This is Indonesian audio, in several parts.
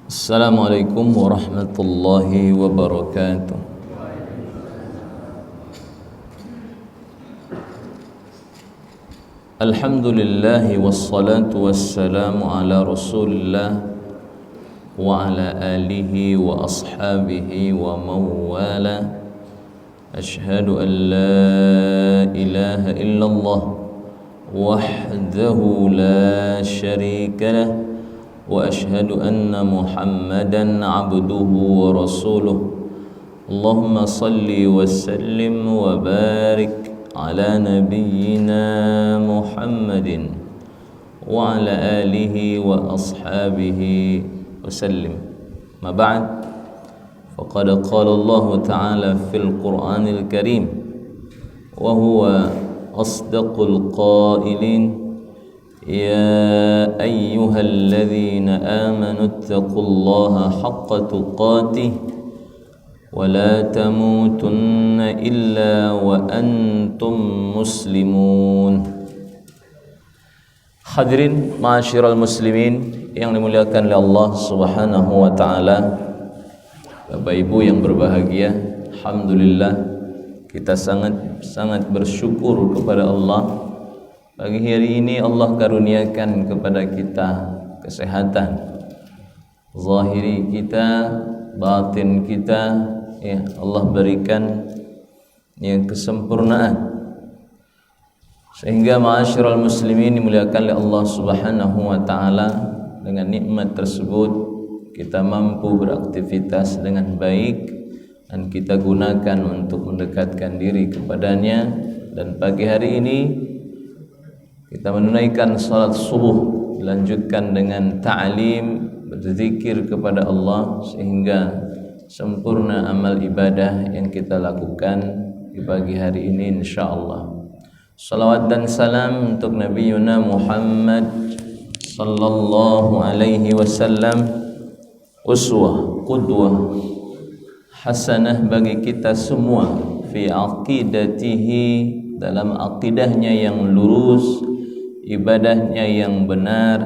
Assalamualaikum warahmatullahi wabarakatuh. Alhamdulillah wassalatu wassalamu ala Rasulillah wa ala alihi wa ashabihi wa mawala. Ashhadu an la ilaha illallah wahdahu la syarika lah wa ashhadu anna Muhammadan abduhu wa rasuluh. Allahumma salli wa sallim wa barik ala nabiyyina Muhammadin wa ala alihi wa ashabihi wa sallim. Ma ba'd, faqad qala Allah ta'ala fil Qur'anil Karim wa huwa asdaqul qailin. يا أيها الذين آمنوا اتقوا الله حق تقاته ولا تموتن إلا وأنتم مسلمون. Hadirin ma'asyiral muslimin yang dimuliakan oleh Allah Subhanahu wa taala, Bapak Ibu yang berbahagia, alhamdulillah kita sangat bersyukur kepada Allah. Pagi hari ini Allah karuniakan kepada kita kesehatan zahiri kita, batin kita, ya Allah berikan yang kesempurnaan sehingga ma'asyiral muslimin dimuliakan oleh Allah Subhanahu wa taala. Dengan nikmat tersebut kita mampu beraktivitas dengan baik dan kita gunakan untuk mendekatkan diri kepadanya. Dan pagi hari ini kita menunaikan salat subuh, dilanjutkan dengan ta'lim, berzikir kepada Allah sehingga sempurna amal ibadah yang kita lakukan di pagi hari ini insyaallah. Salawat dan salam untuk Nabi Yuna Muhammad sallallahu alaihi wasallam, uswah, qudwah hasanah bagi kita semua fi aqidatihi, dalam akidahnya yang lurus, ibadahnya yang benar,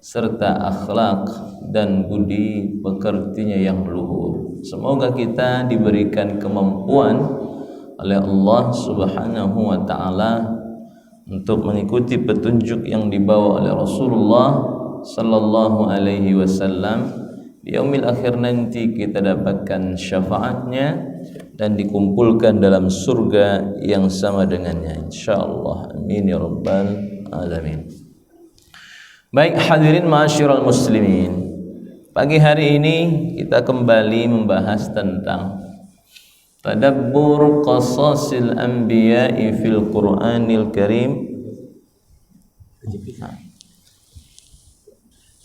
serta akhlak dan budi pekertinya yang luhur. Semoga kita diberikan kemampuan oleh Allah Subhanahu wa taala untuk mengikuti petunjuk yang dibawa oleh Rasulullah sallallahu alaihi wasallam. Di yaumil akhir nanti kita dapatkan syafaatnya dan dikumpulkan dalam surga yang sama dengannya insyaallah. Amin ya rabbal alamin. Baik hadirin ma'asyiral muslimin, pagi hari ini kita kembali membahas tentang tadabbur qasasil anbiya'i fil Qur'anil Karim.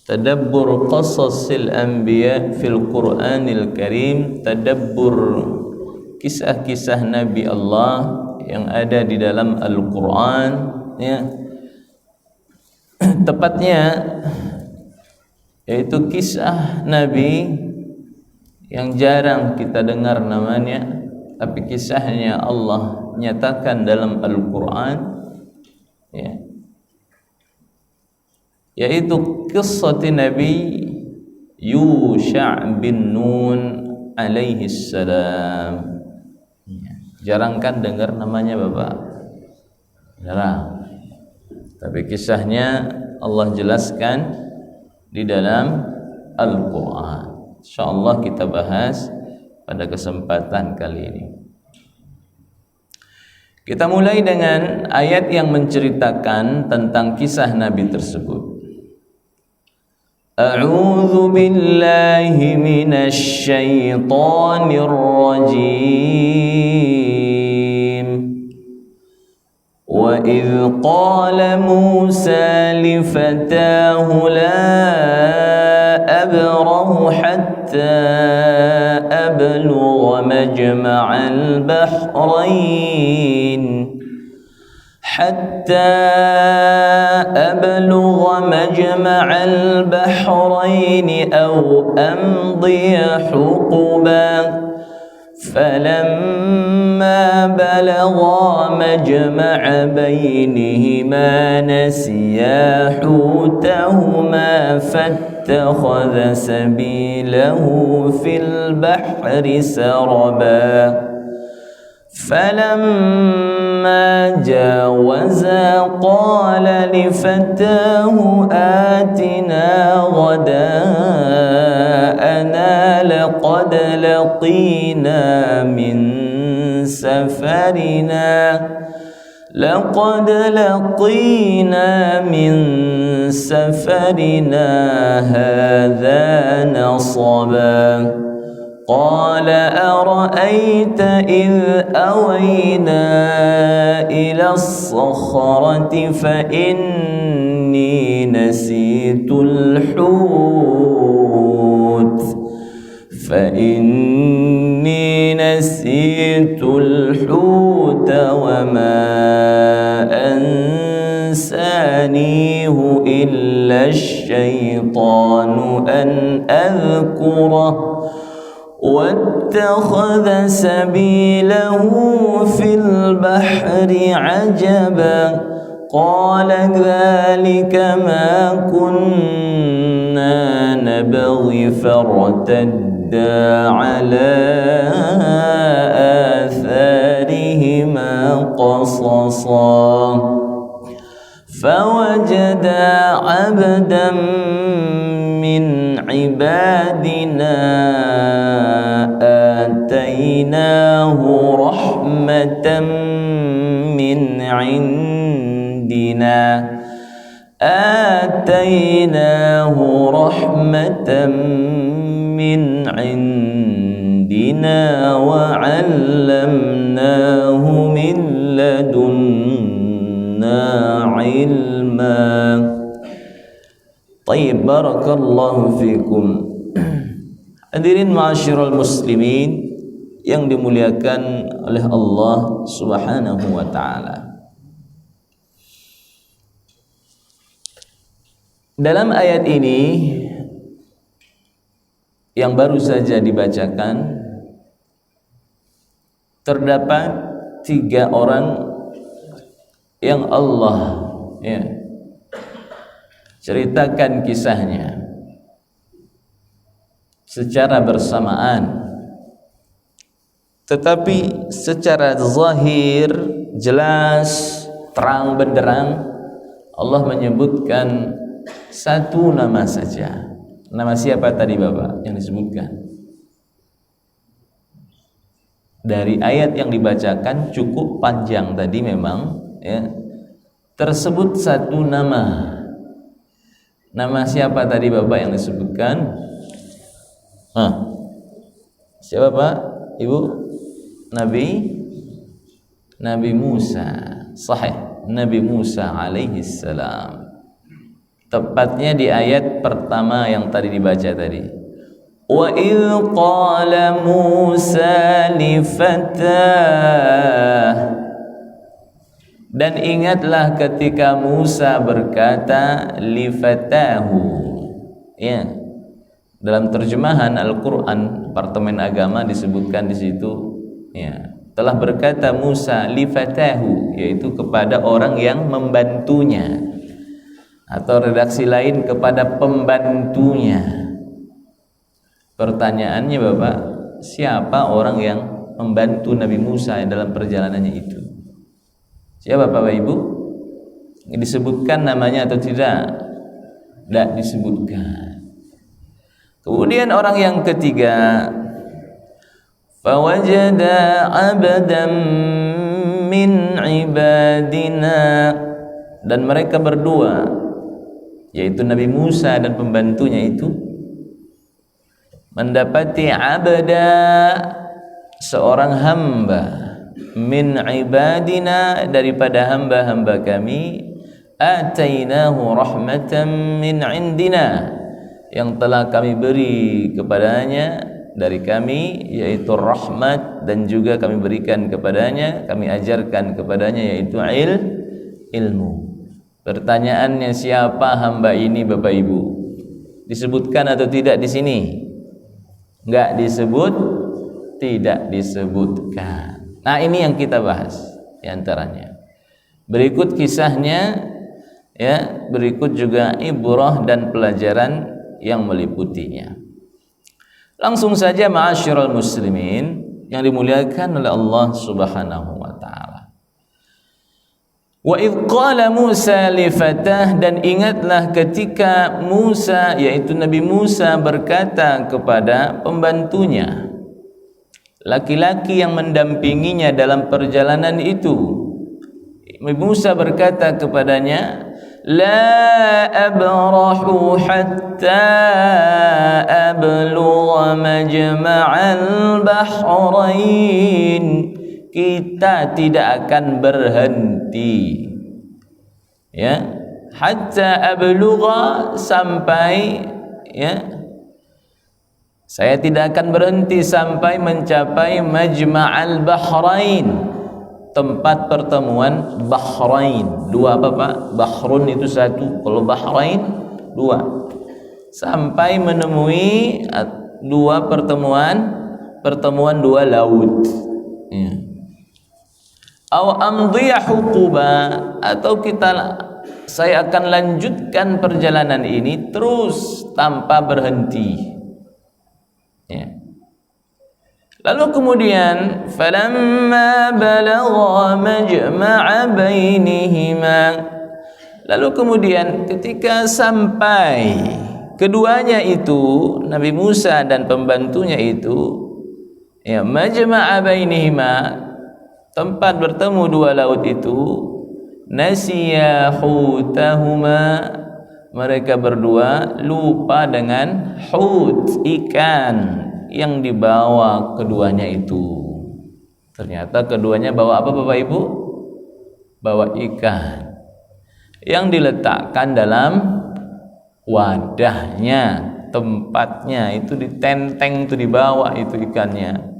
Tadabbur qasasil anbiya' fil Qur'anil Karim, tadabbur kisah-kisah Nabi Allah yang ada di dalam Al-Qur'an, ya. Tepatnya yaitu kisah Nabi yang jarang kita dengar namanya, tapi kisahnya Allah nyatakan dalam Al-Qur'an, ya, yaitu kisah Nabi Yusha' bin Nun alaihi salam. Jarang kan dengar namanya Bapak? Jarang. Tapi kisahnya Allah jelaskan di dalam Al-Qur'an. Insyaallah kita bahas pada kesempatan kali ini. Kita mulai dengan ayat yang menceritakan tentang kisah Nabi tersebut. A'udzu billahi minasy syaithanir rajim. Wa idz qala Musa li fatahu la abrahu hatta ablugha majma'al bahrain حتى أبلغ مجمع البحرين أو أمضي حقبا فلما بلغا مجمع بينهما نسيا حوتهما فاتخذ سبيله في البحر سربا فلما جاوزا قال لفتاه آتنا غداءنا لقد لقينا من سفرنا هذا نصبا قال أرأيت إذ أوينا إلى الصخرة فإني نسيت الحوت وما أنسانيه إلا الشيطان أن أذكره واتخذ سبيله في البحر عجبا قال ذلك ما كنا نبغي فارتدا على آثارهما قصصا فوجدا عبدا من عبادنا آتيناه رحمة من عندنا وعلمناه من لدنا علما. Tayyib, barakallahu fikum. Hadirin ma'asyiral muslimin yang dimuliakan oleh Allah Subhanahu wa taala. Dalam ayat ini yang baru saja dibacakan terdapat 3 orang yang Allah ceritakan kisahnya secara bersamaan, tetapi secara zahir, jelas, terang benderang Allah menyebutkan satu nama saja. Nama siapa tadi Bapak yang disebutkan? Dari ayat yang dibacakan cukup panjang tadi memang tersebut satu nama. Nama siapa tadi Bapak yang disebutkan? Siapa Pak? Ibu? Nabi Musa. Sahih, Nabi Musa alaihi salam. Tepatnya di ayat pertama yang tadi dibaca tadi. Wa idh qala Musa li fatah. Dan ingatlah ketika Musa berkata li fatahu. Dalam terjemahan Al-Qur'an Departemen Agama disebutkan di situ telah berkata Musa li fatahu, yaitu kepada orang yang membantunya, atau redaksi lain kepada pembantunya. Pertanyaannya Bapak, siapa orang yang membantu Nabi Musa dalam perjalanannya itu? Siapa Bapak Ibu? Disebutkan namanya atau tidak? Tidak disebutkan. Kemudian orang yang ketiga, fawajada abdan min ibadina, dan mereka berdua, yaitu Nabi Musa dan pembantunya itu, mendapati abda, seorang hamba, min ibadina, daripada hamba-hamba kami, atainahu rahmatan min indina, yang telah kami beri kepadanya dari kami, yaitu rahmat, dan juga kami berikan kepadanya, kami ajarkan kepadanya, yaitu ilmu. Pertanyaannya, siapa hamba ini Bapak Ibu? Disebutkan atau tidak di sini? Enggak disebut. tidak disebutkan. Nah, ini yang kita bahas di antaranya. Berikut kisahnya, ya, berikut juga ibrah dan pelajaran yang meliputinya. Langsung saja, ma'asyiral muslimin yang dimuliakan oleh Allah Subhanahu wa taala. Wa idh qala Musa li fatah, dan ingatlah ketika Musa, yaitu Nabi Musa, berkata kepada pembantunya, laki-laki yang mendampinginya dalam perjalanan itu. Nabi Musa berkata kepadanya, la abrahu hatta ablugha majma'al bahrain. Kita tidak akan berhenti, ya, hatta ablugha, sampai, ya, saya tidak akan berhenti sampai mencapai majma'al bahrain, tempat pertemuan Bahrain. Dua apa Pak? Bahrun itu satu, kalau Bahrain dua. Sampai menemui dua pertemuan dua laut, ya. Aw amdhiya huquba, atau saya akan lanjutkan perjalanan ini terus tanpa berhenti, ya. Lalu kemudian falamma balagha majma'a bainihima, lalu kemudian ketika sampai keduanya itu, Nabi Musa dan pembantunya itu, ya, majma'a bainihima, tempat bertemu dua laut itu, nasiya hutahuma, mereka berdua lupa dengan hut, ikan yang dibawa keduanya itu. Ternyata keduanya bawa apa Bapak Ibu? Bawa ikan yang diletakkan dalam wadahnya, tempatnya itu ditenteng, itu dibawa itu ikannya.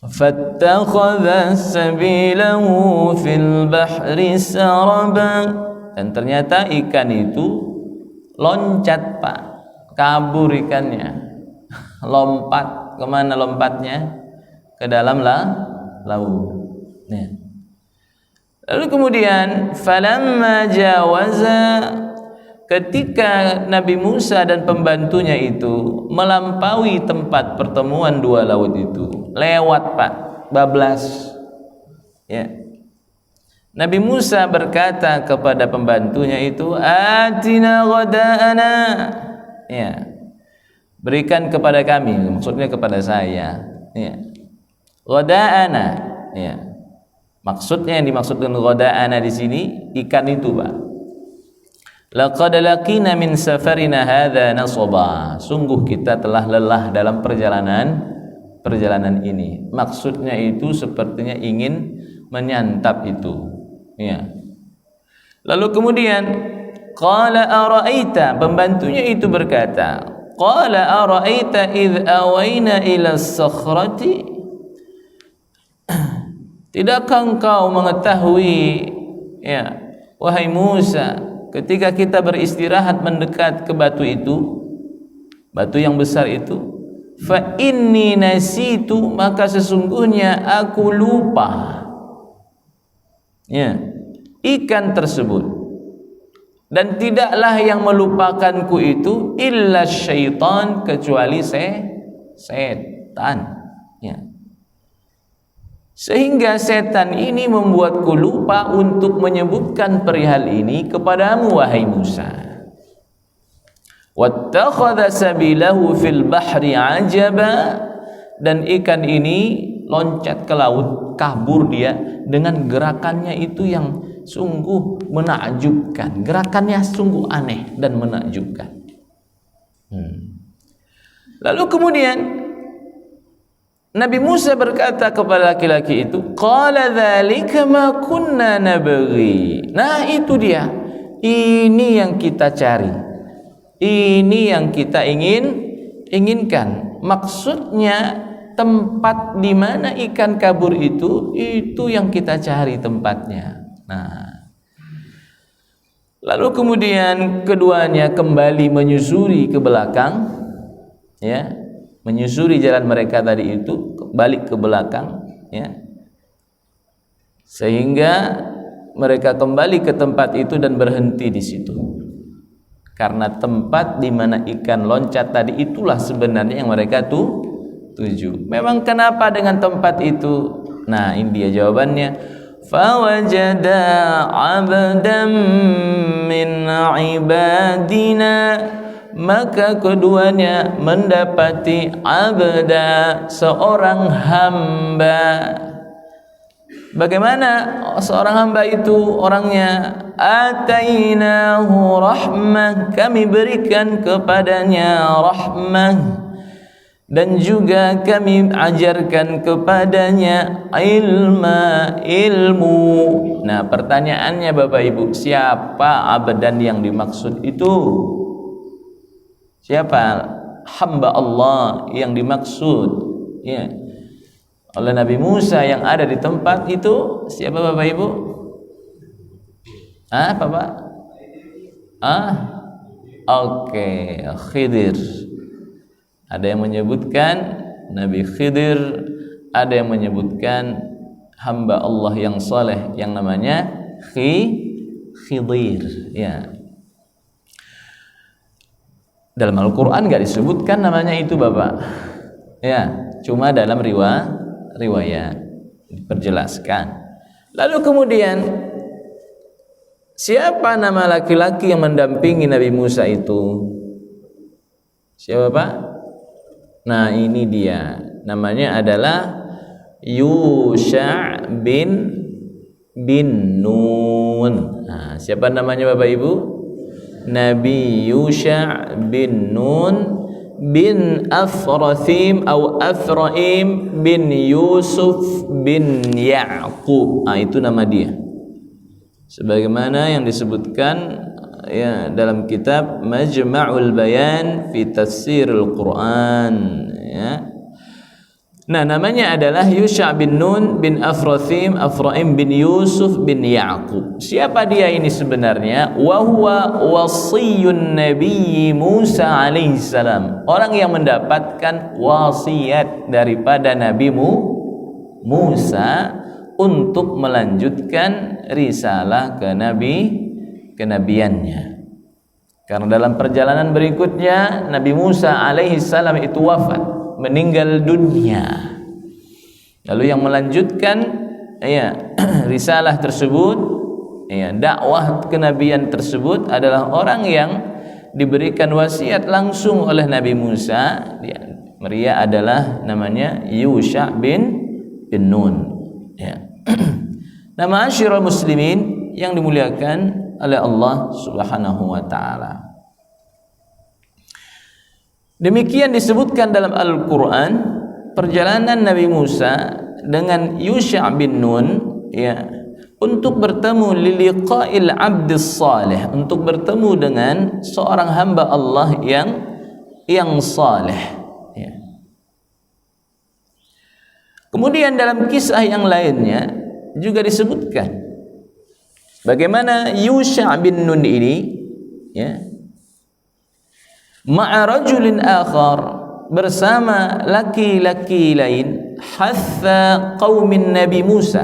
Fattakhadha sabilahu fil bahri saraba, dan ternyata ikan itu loncat Pak, kabur ikannya. Lompat, kemana lompatnya? Ke dalam laut. Ya. Lalu kemudian falamma jawaza, ketika Nabi Musa dan pembantunya itu melampaui tempat pertemuan dua laut itu, lewat Pak, bablas, ya. Nabi Musa berkata kepada pembantunya itu, atina ghada'ana, ya, berikan kepada kami, maksudnya kepada saya, ya, ghada'ana, ya. Maksudnya yang dimaksudkan ghada'ana di sini ikan itu Pak. Laqad laqina min safarina hadza nasaba, sungguh kita telah lelah dalam perjalanan ini. Maksudnya itu sepertinya ingin menyantap itu, ya. Lalu kemudian qala ara'aita, pembantunya itu berkata, qala ara'aita idh awaina ila as-sakhrati, tidakkah engkau mengetahui, ya, wahai Musa, ketika kita beristirahat mendekat ke batu itu, batu yang besar itu, fa inni nasitu, maka sesungguhnya aku lupa, ya, ikan tersebut, dan tidaklah yang melupakanku itu illa syaitan, kecuali setan, ya. Sehingga setan ini membuatku lupa untuk menyebutkan perihal ini kepadamu wahai Musa. Wattakhadha sabilahu fil bahri ajaba, dan ikan ini loncat ke laut, kabur dia dengan gerakannya itu yang sungguh menakjubkan. Gerakannya sungguh aneh dan menakjubkan. Lalu kemudian Nabi Musa berkata kepada laki-laki itu, qala dzalika ma kunna nabghi. Nah, itu dia. Ini yang kita cari. Ini yang kita inginkan. Maksudnya tempat di mana ikan kabur itu yang kita cari tempatnya. Nah, lalu kemudian keduanya kembali menyusuri ke belakang, ya. menyusuri jalan mereka tadi itu, balik ke belakang, ya, sehingga mereka kembali ke tempat itu dan berhenti di situ. Karena tempat di mana ikan loncat tadi itulah sebenarnya yang mereka tuju. Memang kenapa dengan tempat itu? Nah, ini dia jawabannya. Fawajada 'abdan min 'ibadina, maka keduanya mendapati abda, seorang hamba. Bagaimana seorang hamba itu orangnya? Atainahu rahmah, kami berikan kepadanya rahmah, dan juga kami ajarkan kepadanya ilmu. Nah, pertanyaannya Bapak Ibu, siapa abdan yang dimaksud itu? Siapa hamba Allah yang dimaksud, ya, oleh Nabi Musa yang ada di tempat itu? Siapa Bapak Ibu? Apa Pak? Oke, Khidir. Ada yang menyebutkan Nabi Khidir, ada yang menyebutkan hamba Allah yang saleh yang namanya Khidir, ya. Dalam Al-Quran gak disebutkan namanya itu Bapak, ya, cuma dalam riwayat diperjelaskan. Lalu kemudian siapa nama laki-laki yang mendampingi Nabi Musa itu? Siapa Pak? Nah, ini dia, namanya adalah Yusha bin Nun. Nah, siapa namanya Bapak Ibu? Nabi Yusha bin Nun bin Afrathim atau Afraim bin Yusuf bin Ya'qub. Nah, itu nama dia, sebagaimana yang disebutkan, ya, dalam kitab Majma'ul Bayan fi Tafsirul Quran, ya. Nah, namanya adalah Yusha bin Nun bin Afrathim, Afraim bin Yusuf bin Ya'qub. Siapa dia ini sebenarnya? Wa huwa wasiyun Nabi Musa alaihissalam, orang yang mendapatkan wasiat daripada Nabi Musa untuk melanjutkan risalah kenabiannya. Karena dalam perjalanan berikutnya Nabi Musa alaihissalam itu wafat, meninggal dunia. Lalu yang melanjutkan, ya, risalah tersebut, ya, dakwah kenabian tersebut adalah orang yang diberikan wasiat langsung oleh Nabi Musa. Dia adalah namanya Yusha bin Nun, ya. Nah, ma'asyiral muslimin yang dimuliakan oleh Allah Subhanahu wa taala, demikian disebutkan dalam Al-Quran perjalanan Nabi Musa dengan Yusha bin Nun, ya, untuk bertemu liliqa'il abdis salih, untuk bertemu dengan seorang hamba Allah yang saleh, ya. Kemudian dalam kisah yang lainnya juga disebutkan bagaimana Yusha bin Nun ini, ya, ma'a rajulin akhar, bersama laki-laki lain, hatha qaumin Nabi Musa,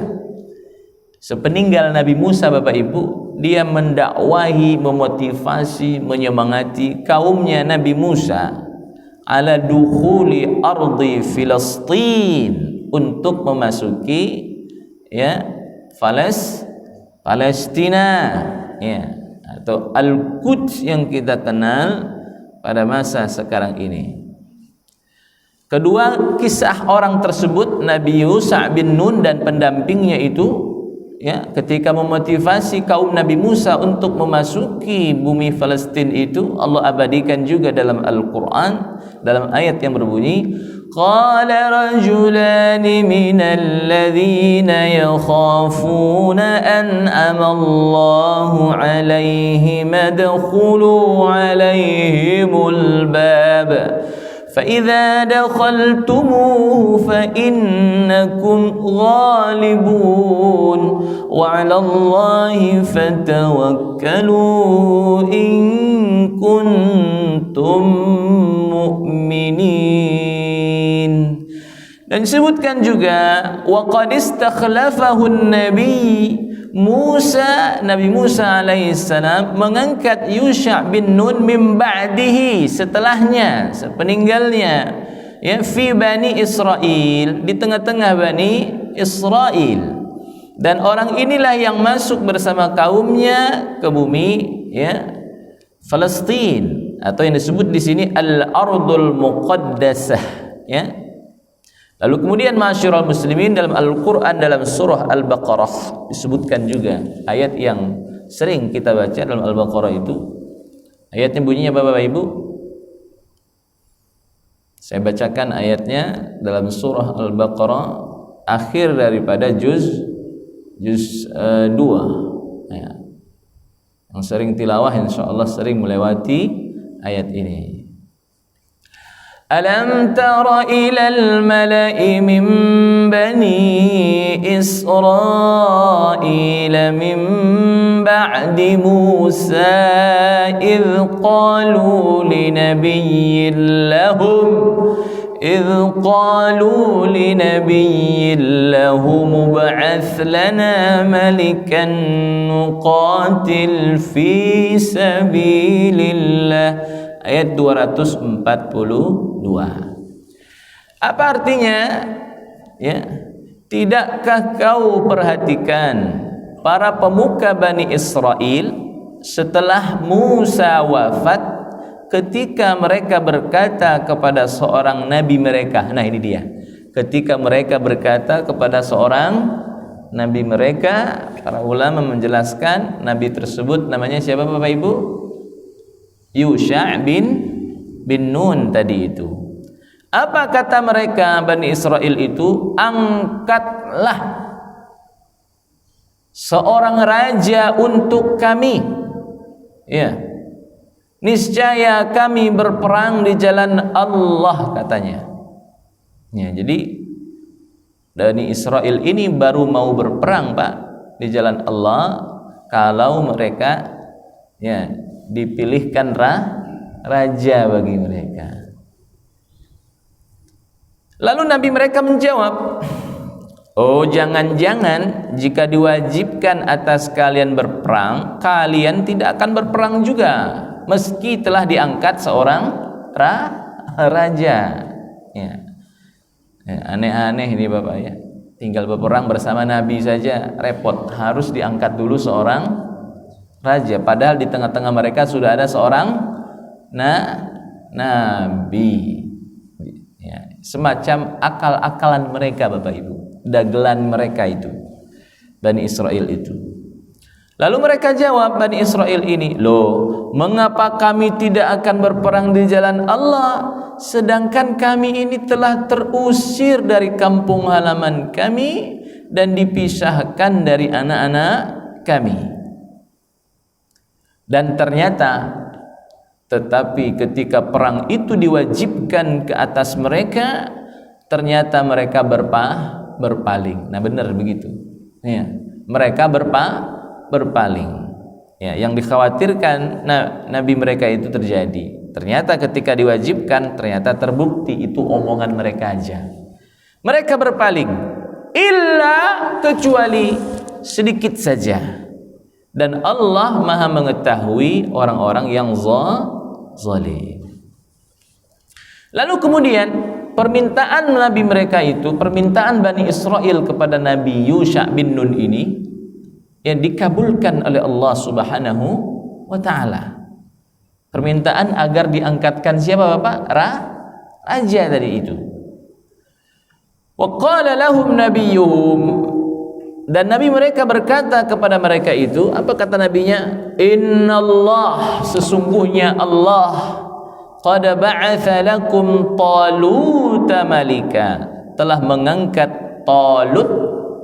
sepeninggal Nabi Musa Bapak Ibu, dia mendakwahi, memotivasi, menyemangati kaumnya Nabi Musa ala dukhuli ardi Filistin, untuk memasuki, ya, Palestina, ya, atau Al-Quds yang kita kenal pada masa sekarang ini. Kedua kisah orang tersebut, Nabi Yusha bin Nun dan pendampingnya itu, ya, ketika memotivasi kaum Nabi Musa untuk memasuki bumi Palestina itu, Allah abadikan juga dalam Al-Quran dalam ayat yang berbunyi, qala rajulani minal ladzina yakhafuna an'ama Allahu alaihim adkhulu alaihimul bab فَإِذَا دَخَلْتُمُوهُ فَإِنَّكُمْ غَالِبُونَ وَعَلَى اللَّهِ فَتَوَكَّلُوا إِن كُنتُم مُّؤْمِنِينَ. Dan disebutkan juga wa qad istakhlafahu nabi Musa, Nabi Musa alaihissalam mengangkat Yusha' bin Nun min ba'dihi, setelahnya, sepeninggalnya, ya, fi Bani Israel, di tengah-tengah Bani Israel. Dan orang inilah yang masuk bersama kaumnya ke bumi, ya, Palestina, atau yang disebut di sini Al-Ardul Muqaddasah, ya. Lalu kemudian ma'asyiral muslimin, dalam Al-Qur'an dalam surah Al-Baqarah disebutkan juga ayat yang sering kita baca dalam Al-Baqarah itu. Ayatnya bunyinya Bapak Ibu. Saya bacakan ayatnya dalam surah Al-Baqarah akhir daripada juz 2. Ya. Yang sering tilawah insyaallah sering melewati ayat ini. Alam tara ilal mala'i min bani Israil min ba'di Musa idh qalu linabiyyin lahum mub'ath lana malikan nuqatil fi sabilillah. Ayat 242. Apa artinya? Ya, tidakkah kau perhatikan para pemuka Bani Israel setelah Musa wafat, ketika mereka berkata kepada seorang nabi mereka. Nah, ini dia. Ketika mereka berkata kepada seorang nabi mereka, para ulama menjelaskan nabi tersebut namanya siapa Bapak Ibu? Yusha' bin Nun tadi itu. Apa kata mereka Bani Israel itu? Angkatlah seorang raja untuk kami. Ya. Niscaya kami berperang di jalan Allah, katanya. Ya, jadi Bani Israel ini baru mau berperang, Pak, di jalan Allah kalau mereka, ya, dipilihkan raja bagi mereka. Lalu Nabi mereka menjawab, oh, jangan-jangan jika diwajibkan atas kalian berperang, kalian tidak akan berperang juga, meski telah diangkat seorang raja. Ya. Ya, aneh-aneh ini Bapak, ya. Tinggal berperang bersama Nabi saja repot, harus diangkat dulu seorang raja, padahal di tengah-tengah mereka sudah ada seorang nabi. Ya, semacam akal-akalan mereka Bapak Ibu, dagelan mereka itu, Bani Israel itu. Lalu mereka jawab Bani Israel ini, loh, mengapa kami tidak akan berperang di jalan Allah, sedangkan kami ini telah terusir dari kampung halaman kami dan dipisahkan dari anak-anak kami. Dan ternyata, tetapi ketika perang itu diwajibkan ke atas mereka, ternyata mereka berpaling. Nah, benar begitu. Ya, mereka berpaling. Ya, yang dikhawatirkan Nabi mereka itu terjadi. Ternyata ketika diwajibkan, ternyata terbukti itu omongan mereka aja. Mereka berpaling, illa, kecuali sedikit saja. Dan Allah Maha mengetahui orang-orang yang zalim. Lalu kemudian permintaan Nabi mereka itu, permintaan Bani Israel kepada Nabi Yusha' bin Nun ini, yang dikabulkan oleh Allah Subhanahu wa ta'ala. Permintaan agar diangkatkan siapa Bapak? Raja tadi itu. Wa qala lahum nabiyyuhum, dan Nabi mereka berkata kepada mereka itu, apa kata Nabinya? Innallah, sesungguhnya Allah, qad ba'atha lakum Taluta malika, telah mengangkat Talut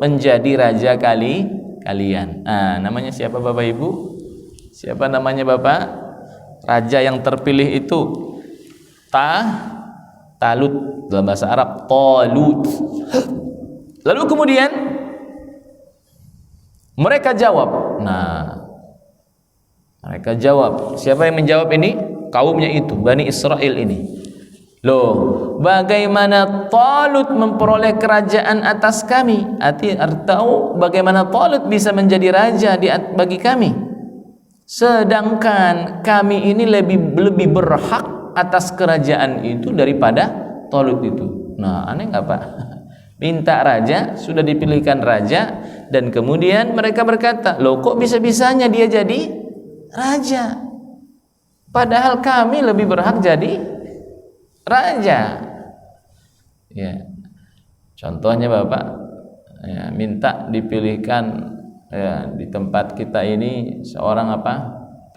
menjadi raja kalian. Nah, namanya siapa Bapak Ibu? Siapa namanya Bapak? Raja yang terpilih itu Talut, dalam bahasa Arab Talut. Lalu kemudian mereka jawab. Nah, mereka jawab. Siapa yang menjawab ini? Kaumnya itu, Bani Israel ini. Loh, bagaimana Talut memperoleh kerajaan atas kami? Atau bagaimana Talut bisa menjadi raja bagi kami? Sedangkan kami ini lebih berhak atas kerajaan itu daripada Talut itu. Nah, aneh nggak Pak? Minta raja, sudah dipilihkan raja, dan kemudian mereka berkata, loh kok bisa-bisanya dia jadi raja? Padahal kami lebih berhak jadi raja. Ya, contohnya Bapak, ya, minta dipilihkan ya, di tempat kita ini seorang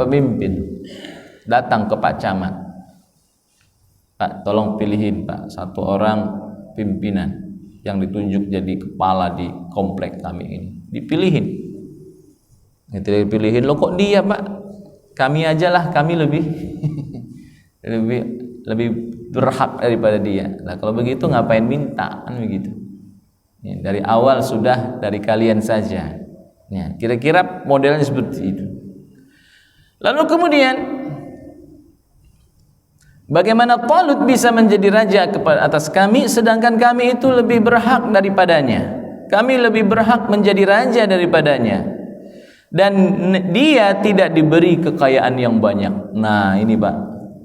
pemimpin, datang ke Pak Camat, Pak tolong pilihin Pak satu orang pimpinan yang ditunjuk jadi kepala di komplek kami ini. Dipilihin, dipilihin, lo kok dia Pak? Kami aja lah, kami lebih lebih berhak daripada dia. Nah kalau begitu ngapain minta, kan begitu ya, dari awal sudah dari kalian saja ya, kira-kira modelnya seperti itu. Lalu kemudian bagaimana Talut bisa menjadi raja atas kami, sedangkan kami itu lebih berhak daripadanya, kami lebih berhak menjadi raja daripadanya, dan dia tidak diberi kekayaan yang banyak. Nah ini Pak,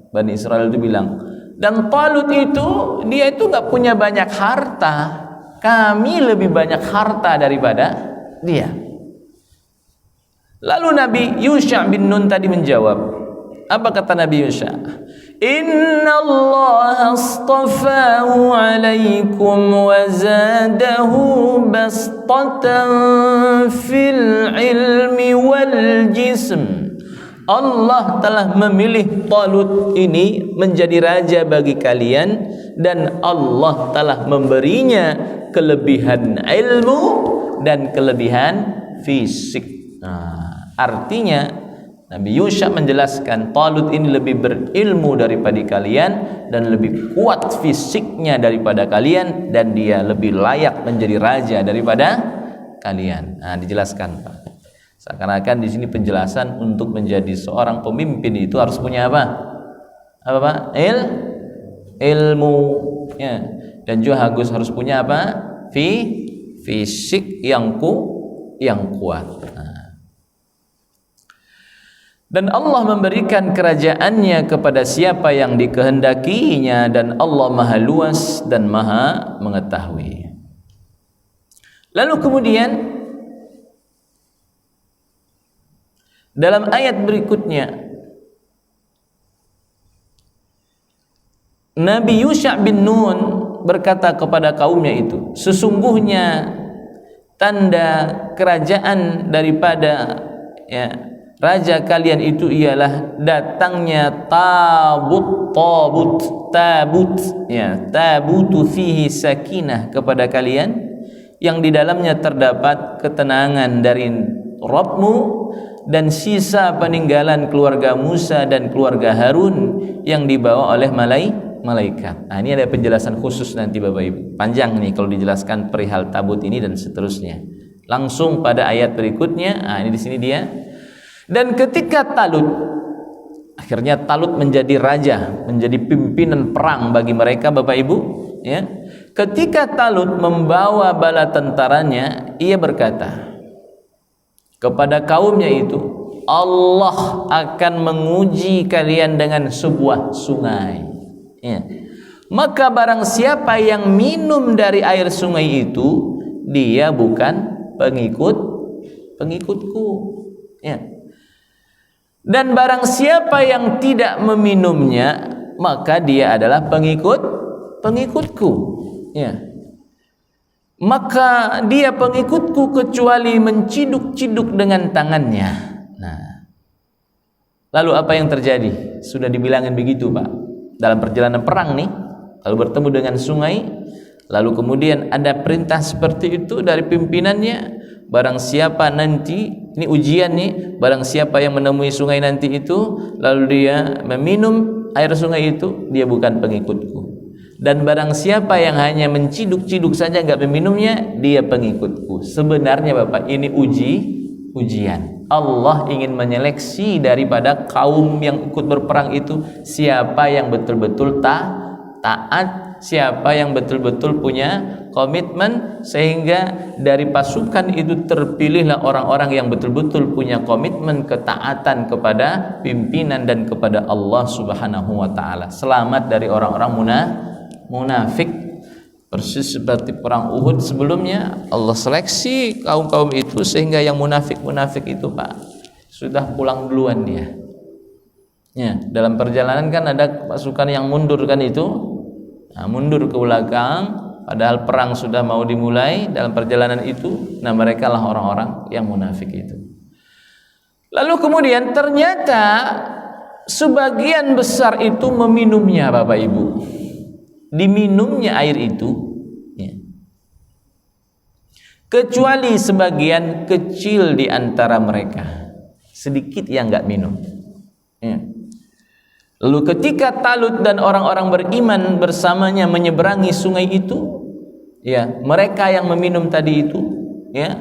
Bani Israel itu bilang, dan Talut itu dia itu nggak punya banyak harta, kami lebih banyak harta daripada dia. Lalu Nabi Yusha bin Nun tadi menjawab, apa kata Nabi Yusha? Inna Allah astafahu alaikum wa zadahu bastatan fil ilmi wal jism. Allah telah memilih Talut ini menjadi raja bagi kalian, dan Allah telah memberinya kelebihan ilmu dan kelebihan fisik. Nah, artinya Nabi Yusha menjelaskan Talut ini lebih berilmu daripada kalian dan lebih kuat fisiknya daripada kalian, dan dia lebih layak menjadi raja daripada kalian. Nah, dijelaskan Pak. Seakan-akan di sini penjelasan untuk menjadi seorang pemimpin itu harus punya apa? Apa Pak? Ilmu ya. Dan juga harus punya apa? Fisik yang kuat. Nah. Dan Allah memberikan kerajaannya kepada siapa yang dikehendakinya, dan Allah maha luas dan maha mengetahui. Lalu kemudian dalam ayat berikutnya Nabi Yusha bin Nun berkata kepada kaumnya itu, sesungguhnya tanda kerajaan daripada ya, raja kalian itu ialah datangnya tabut ya, tabutu fihi sakinah kepada kalian, yang di dalamnya terdapat ketenangan dari Rabbmu, dan sisa peninggalan keluarga Musa dan keluarga Harun yang dibawa oleh malaikat. Nah, ini ada penjelasan khusus nanti Bapak Ibu. Panjang nih kalau dijelaskan perihal tabut ini dan seterusnya. Langsung pada ayat berikutnya. Nah, ini di sini dia. Dan ketika akhirnya Talut menjadi raja, menjadi pimpinan perang bagi mereka Bapak Ibu, ya. Ketika Talut membawa bala tentaranya, ia berkata kepada kaumnya itu, Allah akan menguji kalian dengan sebuah sungai ya. Maka barang siapa yang minum dari air sungai itu, dia bukan pengikutku ya. Dan barang siapa yang tidak meminumnya, maka dia adalah pengikutku ya. Maka dia pengikutku kecuali menciduk-ciduk dengan tangannya. Nah, lalu apa yang terjadi? Sudah dibilangin begitu Pak, dalam perjalanan perang nih, lalu bertemu dengan sungai, lalu kemudian ada perintah seperti itu dari pimpinannya, barang siapa nanti, ini ujian nih, barang siapa yang menemui sungai nanti itu, lalu dia meminum air sungai itu, dia bukan pengikutku. Dan barang siapa yang hanya menciduk-ciduk saja nggak meminumnya, dia pengikutku. Sebenarnya Bapak, ini ujian. Allah ingin menyeleksi daripada kaum yang ikut berperang itu, siapa yang betul-betul taat, siapa yang betul-betul punya komitmen, sehingga dari pasukan itu terpilihlah orang-orang yang betul-betul punya komitmen ketaatan kepada pimpinan dan kepada Allah Subhanahu wa taala. Selamat dari orang-orang munafik. Persis seperti perang Uhud sebelumnya, Allah seleksi kaum-kaum itu sehingga yang munafik-munafik itu Pak sudah pulang duluan dia. Ya, dalam perjalanan kan ada pasukan yang mundur kan itu. Nah, mundur ke belakang padahal perang sudah mau dimulai dalam perjalanan itu. Nah, mereka lah orang-orang yang munafik itu. Lalu kemudian ternyata sebagian besar itu meminumnya Bapak Ibu. Diminumnya air itu ya. Kecuali sebagian kecil di antara mereka, sedikit yang enggak minum ya. Lalu ketika Talut dan orang-orang beriman bersamanya menyeberangi sungai itu, ya, mereka yang meminum tadi itu, ya,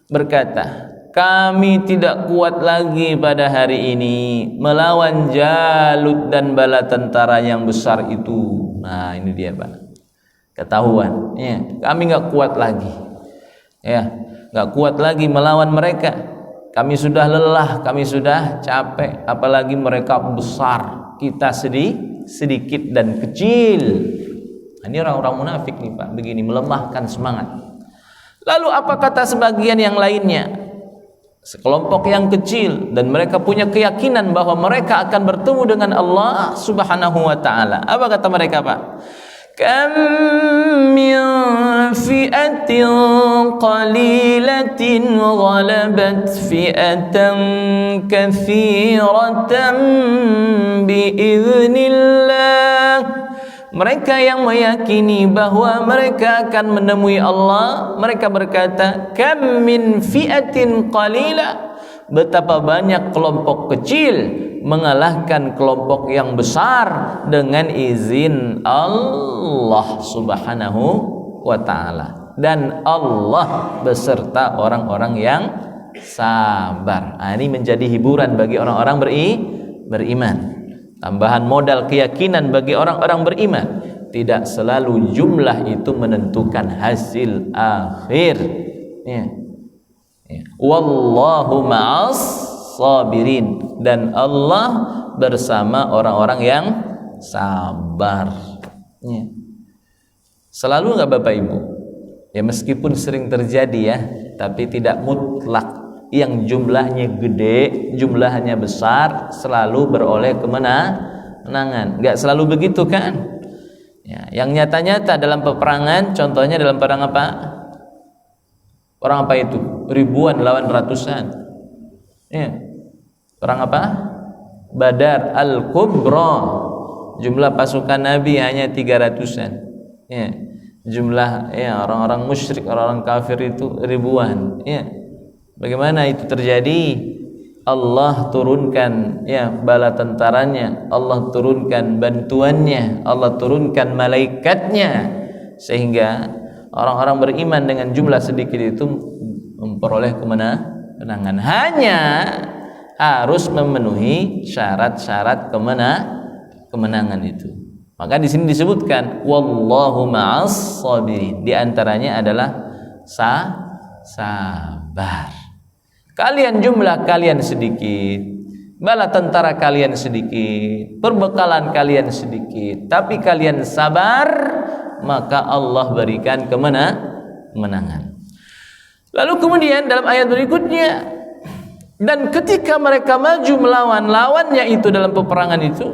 berkata, kami tidak kuat lagi pada hari ini melawan Jalut dan bala tentara yang besar itu. Nah, ini dia Pak, ketahuan, ya, kami nggak kuat lagi, ya, nggak kuat lagi melawan mereka. Kami sudah lelah, kami sudah capek, apalagi mereka besar, kita sedikit dan kecil. Nah, ini orang-orang munafik nih Pak, begini melemahkan semangat. Lalu apa kata sebagian yang lainnya? Sekelompok yang kecil dan mereka punya keyakinan bahwa mereka akan bertemu dengan Allah Subhanahu wa taala. Apa kata mereka Pak? Kam min fi'atin qalilatin ghalabat fi'atan katsiratan biiznillah. Mereka yang meyakini bahwa mereka akan menemui Allah, mereka berkata, kam min fi'atin qalila, betapa banyak kelompok kecil mengalahkan kelompok yang besar dengan izin Allah Subhanahu wa taala, dan Allah beserta orang-orang yang sabar. Nah, ini menjadi hiburan bagi orang-orang beriman. Tambahan modal keyakinan bagi orang-orang beriman. Tidak selalu jumlah itu menentukan hasil akhir. Ya. Ya. Wallahu ma'as sabirin, dan Allah bersama orang-orang yang sabar. Ya. Selalu nggak Bapak Ibu? Ya, meskipun sering terjadi ya, tapi tidak mutlak. Yang jumlahnya gede, jumlahnya besar, selalu beroleh kemenangan. Nggak selalu begitu kan? Ya, yang nyata-nyata dalam peperangan, contohnya dalam perang apa? Perang apa itu? Ribuan lawan ratusan. Ya. Perang apa? Badar Al-Kubra. Jumlah pasukan Nabi hanya 300-an. Ya. Jumlah ya orang-orang musyrik, orang-orang kafir itu ribuan. Ya. Bagaimana itu terjadi? Allah turunkan ya bala tentaranya, Allah turunkan bantuannya, Allah turunkan malaikatnya, sehingga orang-orang beriman dengan jumlah sedikit itu memperoleh kemenangan. Hanya harus memenuhi syarat-syarat kemenangan itu. Maka di sini disebutkan wallahu ma'as sabirin. Di antaranya adalah sabar. Kalian jumlah kalian sedikit, bala tentara kalian sedikit, perbekalan kalian sedikit, tapi kalian sabar, maka Allah berikan kemenangan. Lalu kemudian dalam ayat berikutnya, dan ketika mereka maju melawan lawannya itu dalam peperangan itu,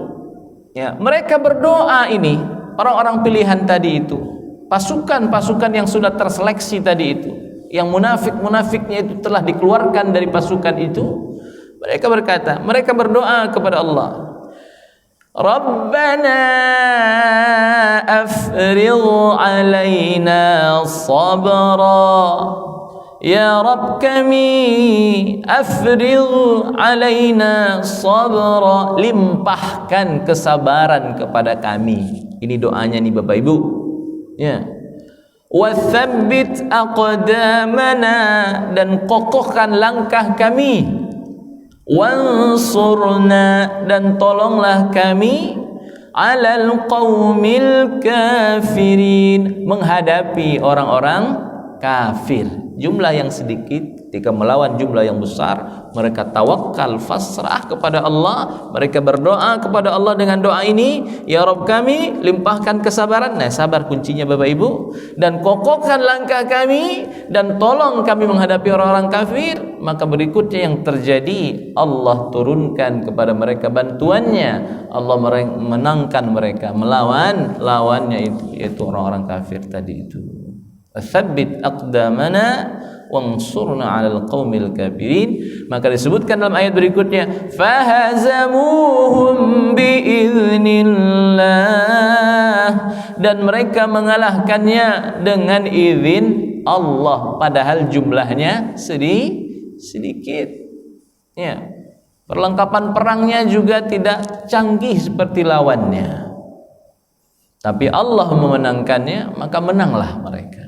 ya, mereka berdoa ini, orang-orang pilihan tadi itu, pasukan-pasukan yang sudah terseleksi tadi itu, yang munafik-munafiknya itu telah dikeluarkan dari pasukan itu, mereka berkata, mereka berdoa kepada Allah, Rabbana afrigh alaina sabra, ya Rabb kami, afrigh alaina sabra, limpahkan kesabaran kepada kami. Ini doanya nih Bapak Ibu, ya. Wathabbit aqdamana, dan kokohkan langkah kami. Wansurna, dan tolonglah kami 'alal qaumil kafirin, menghadapi orang-orang kafir. Jumlah yang sedikit ketika melawan jumlah yang besar, mereka tawakal, pasrah kepada Allah, mereka berdoa kepada Allah dengan doa ini, ya Rabb kami, limpahkan kesabaran. Nah, sabar kuncinya Bapak Ibu, dan kokohkan langkah kami dan tolong kami menghadapi orang-orang kafir. Maka berikutnya yang terjadi, Allah turunkan kepada mereka bantuannya, Allah menangkan mereka melawan lawannya itu, yaitu orang-orang kafir tadi itu. Tsabbit aqdamana wansurna 'alal qaumil kafirin. Maka disebutkan dalam ayat berikutnya, fahazamuhum biiznillah, dan mereka mengalahkannya dengan izin Allah, padahal jumlahnya sedikit. Ya. Perlengkapan perangnya juga tidak canggih seperti lawannya. Tapi Allah memenangkannya, maka menanglah mereka.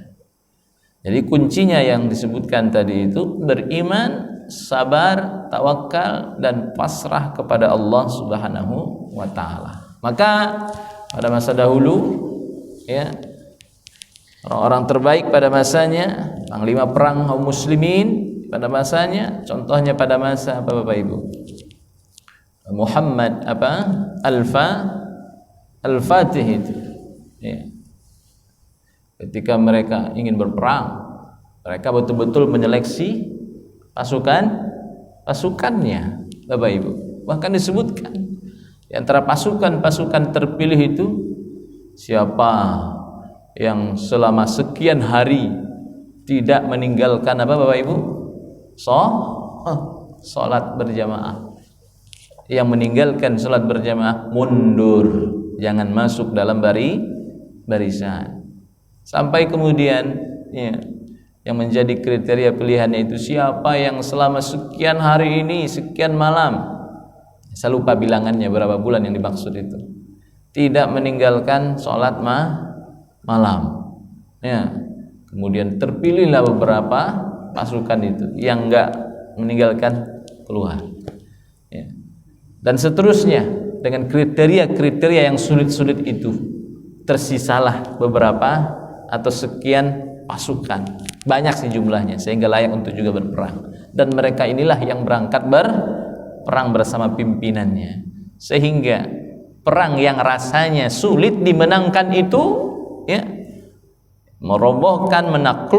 Jadi kuncinya yang disebutkan tadi itu beriman, sabar, tawakal, dan pasrah kepada Allah Subhanahu wa ta'ala. Maka pada masa dahulu, ya, orang-orang terbaik pada masanya, panglima perang kaum muslimin pada masanya, contohnya pada masa apa Bapak Ibu? Muhammad Al-Fatih itu. Ya. Ketika mereka ingin berperang, mereka betul-betul menyeleksi pasukannya, Bapak Ibu. Bahkan disebutkan di antara pasukan terpilih itu, siapa yang selama sekian hari tidak meninggalkan apa Bapak Ibu? Salat berjamaah. Yang meninggalkan salat berjamaah mundur, jangan masuk dalam barisan. Sampai kemudian, ya, yang menjadi kriteria pilihannya itu siapa yang selama sekian hari ini, sekian malam, saya lupa bilangannya berapa bulan yang dimaksud itu, tidak meninggalkan sholat malam. Ya. Kemudian terpilihlah beberapa pasukan itu yang enggak meninggalkan keluar. Ya. Dan seterusnya dengan kriteria-kriteria yang sulit-sulit itu, tersisalah beberapa atau sekian pasukan, banyak sih jumlahnya sehingga layak untuk juga berperang, dan mereka inilah yang berangkat berperang bersama pimpinannya, sehingga perang yang rasanya sulit dimenangkan itu, ya, merobohkan, menaklukkan